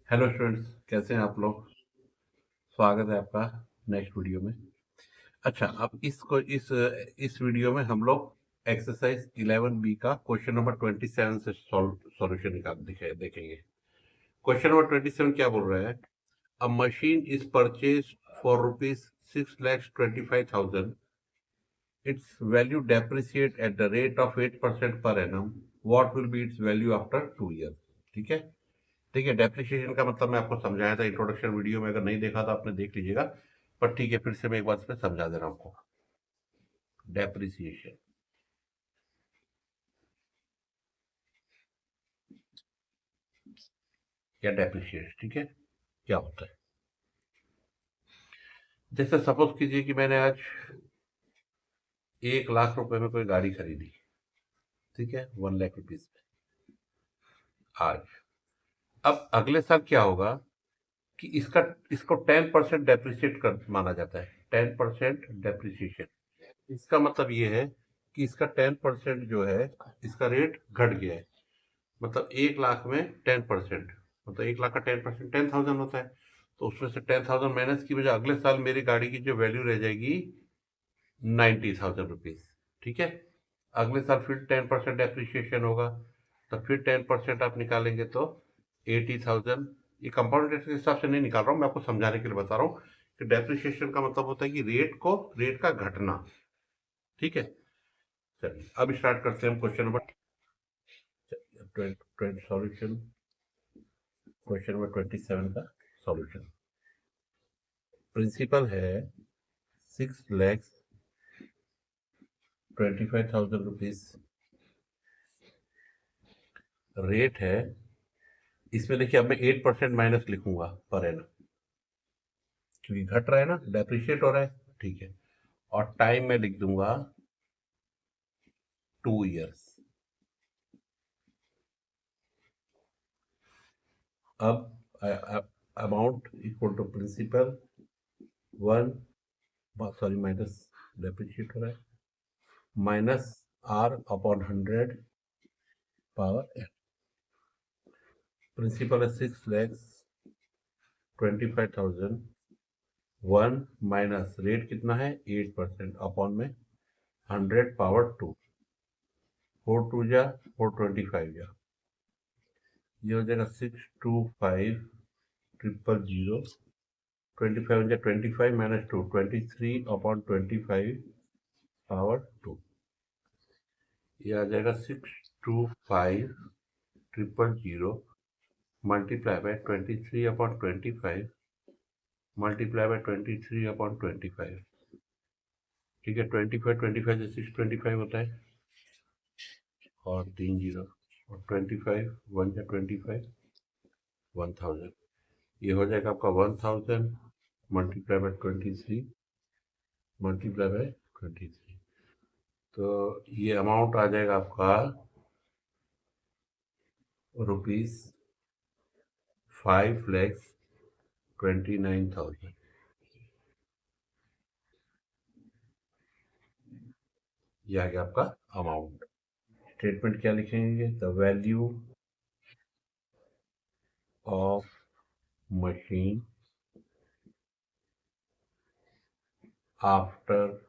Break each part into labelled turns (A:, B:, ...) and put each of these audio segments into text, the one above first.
A: Hello students, कैसे हैं आप लोग। स्वागत है आपका नेक्स्ट वीडियो में। अच्छा, अब इस वीडियो में हम लोग एक्सरसाइज 11 बी का क्वेश्चन नंबर 27 से सॉल्यूशन देखेंगे। क्वेश्चन नंबर 27 क्या बोल रहा है? अ machine is purchase for ₹6,25,000। It's value depreciate at the rate of 8% per annum. What will be it's value after 2 year? ठीक है। ठीक है, डेप्रिसिएशन का मतलब मैं आपको समझाया था इंट्रोडक्शन वीडियो में, अगर नहीं देखा तो आपने देख लीजिएगा। पर ठीक है, फिर से मैं एक बार इसमें समझा दे रहा हूं आपको। डेप्रिसिएशन या डेप्रिसिएशन, ठीक है, क्या होता है? जैसे सपोज कीजिए कि मैंने आज 1 लाख रुपए में कोई गाड़ी खरीदी। ठीक है, 1 लाख रुपीज में आज। अब अगले साल क्या होगा कि इसको 10% डेप्रिसिएट कर माना जाता है। 10% डेप्रिसिएशन, इसका मतलब ये है कि इसका 10% जो है, इसका रेट घट गया है। मतलब 1 लाख में 10%, मतलब 1 लाख का 10% 10,000 होता है। तो उसमें से 10,000 माइनस की वजह अगले साल मेरी गाड़ी की जो वैल्यू रह जाएगी 90,000 रुपीज। ठीक है। अगले साल फिर 10% एप्रिसिएशन होगा, तो फिर 10% आप निकालेंगे तो 80,000। ये कंपाउंड इंटरेस्ट के हिसाब से नहीं निकाल रहा हूँ, मैं आपको समझाने के लिए बता रहा हूँ कि डेप्रिसिएशन का मतलब होता है कि रेट का घटना। ठीक है। चलिए अब स्टार्ट करते हैं question number solution. Question number 27 का सॉल्यूशन। प्रिंसिपल है 6,25,000 रुपीज। रेट है, इसमें देखिए अब मैं 8% माइनस लिखूंगा पर एनम, क्योंकि घट रहा है ना, डेप्रिशिएट हो रहा है। ठीक है। और टाइम में लिख दूंगा 2 ईयर्स। अब amount equal to principal 1, sorry minus, depreciate हो रहा है, minus R/100 power N. Principal है 6,25,000। 1 माइनस रेट कितना है 8% अपॉन में 100 पावर 2। 4 2 जा 4 25 जा, ये हो जाएगा 625,000। 25 माइनस 2 23/25 पावर 2। ये आ जाएगा 625,000 मल्टीप्लाई बाय 23/25 मल्टीप्लाई बाय 23/25। ठीक है, 25 से 6 25 होता है, और 3 जीरो, और 25 1 जा 25, 1,000। ये हो जाएगा आपका 1,000 मल्टीप्लाई बाय 23 मल्टीप्लाई बाय 23। तो ये अमाउंट आ जाएगा आपका ₹5,29,000। ये आ गया आपका अमाउंट। स्टेटमेंट क्या लिखेंगे? The value of machine after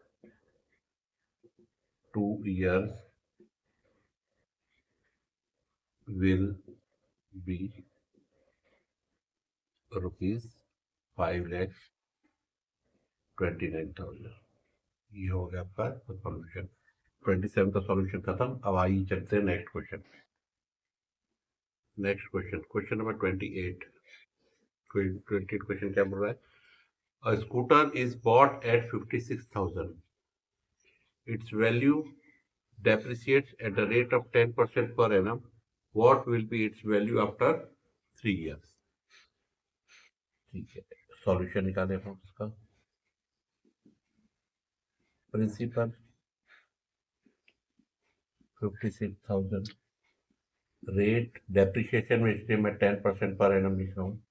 A: 2 years will be ₹5,29,000। ये हो गया आपका सॉल्यूशन। 27 का सॉल्यूशन खत्म। अब आइए चलते हैं next question. Next question, question number 28। 28 question क्या बोल रहा है? A scooter is bought at 56,000। It's value depreciates at the rate of 10% per annum. What will be its value after 3 years? ठीक है, सॉल्यूशन निकाले हम उसका। प्रिंसिपल 56,000। रेट डेप्रिसिएशन में इसलिए मैं 10% पर एनम लिख रहा हूँ,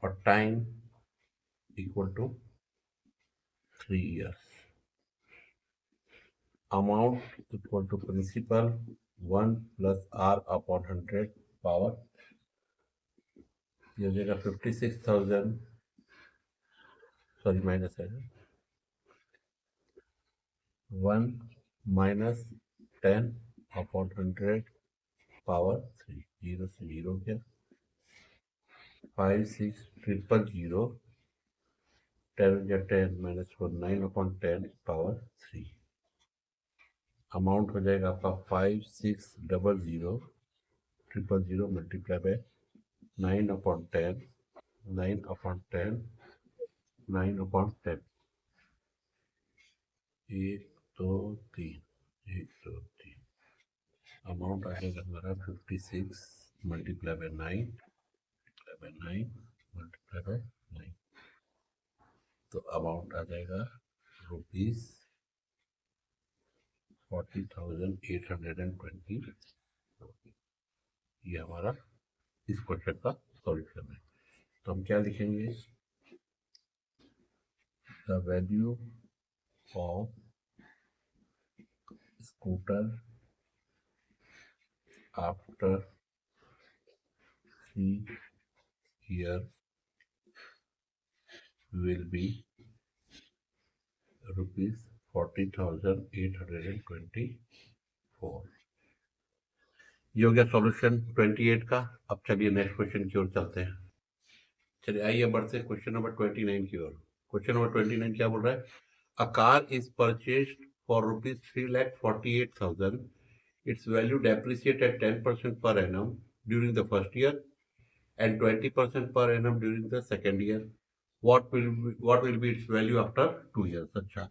A: और time equal to 3 years। Amount equal to principal 1 plus R/100 power ये हो जाएगा 56,000, सॉरी माइनस है, 1 माइनस 10 अपॉन 100 पावर 3, 0 से 0 क्या, 56,000, 10 या 10 माइनस 4, 9 अपॉन 10 पावर 3। अमाउंट हो जाएगा आपका 56,000,000 multiply by 9 upon 10, 9 upon 10, 9 upon 10, 1 2 3, 1 2 3। Amount आएगा हमारा 56 मल्टीप्लाई बाय 9 मल्टीप्लाई बाय 9, तो अमाउंट आ जाएगा रुपीज 40,820। ये हमारा इस क्वेश्चन का सॉल्यूशन है। तो हम क्या लिखेंगे, the value of scooter after 3 years will be rupees 40,824। ये हो गया सॉल्यूशन 28 का। अब चलिए नेक्स्ट क्वेश्चन की ओर चलते हैं। चलिए आइए बढ़ते हैं क्वेश्चन नंबर 29 की ओर। क्वेश्चन नंबर 29 क्या बोल रहा है, a car is purchased for rupees 3,48,000, its value depreciate at 10% per annum during the first year and 20% per annum during the second year. What will be its value after 2 years? अच्छा,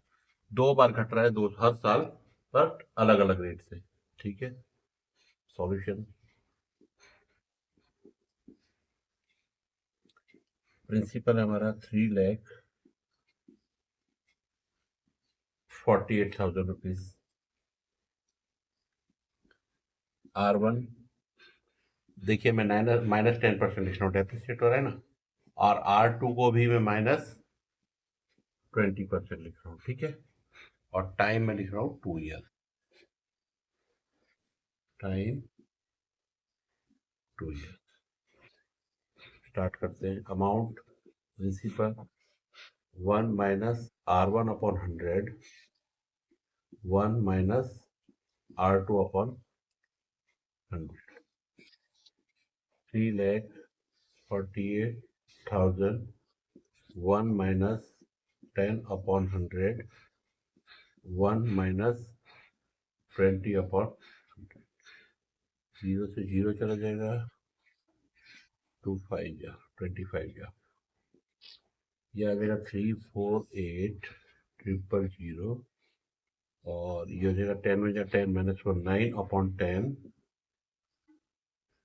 A: 2 बार घट रहा है, 2 हर साल, but अलग अलग rate से। ठीक है, सॉल्यूशन, प्रिंसिपल हमारा 3,48,000 रुपीज। R1 देखिए मैं माइनस 10% लिख रहा हूँ, डेप्रिसिएट हो रहा है ना, और R2 को भी मैं -20% लिख रहा हूँ। ठीक है, और टाइम में लिख रहा हूँ 2 ईयर, टाइम 2 ईयर। स्टार्ट करते हैं। Amount principal 1 minus R1 upon 100, 1 minus R2 upon 100, 3,48,000, 1 minus 10 upon 100, 1 minus 20 upon 0 से 0 चला जाएगा, 2 5 या 25 या, यह आ जाएगा 3,48,000, और ये हो जाएगा 10 में जा 10 माइनस 1, 9 अपॉन 10,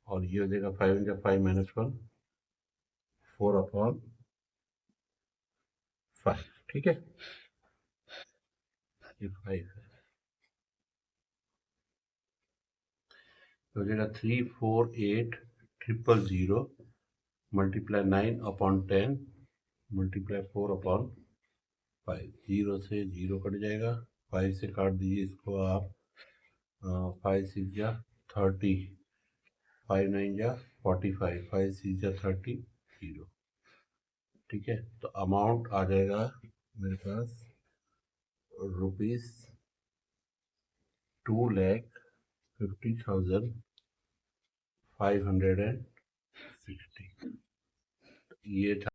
A: और ये हो जाएगा 5 में जा 5 माइनस 1, 4 अपॉन 5। ठीक है, ये 5 है, तो हो जाएगा 3,48,000 मल्टीप्लाई 9 अपॉन 10 मल्टीप्लाई 4 अपॉन 5, 0 से 0 कट जाएगा, 5 से काट दीजिए इसको आप, 5 6 जा 30, 5 9 जा 45, 5 6 जा 30, 0। ठीक है, तो अमाउंट आ जाएगा मेरे पास रुपीज 2,50,560। ये था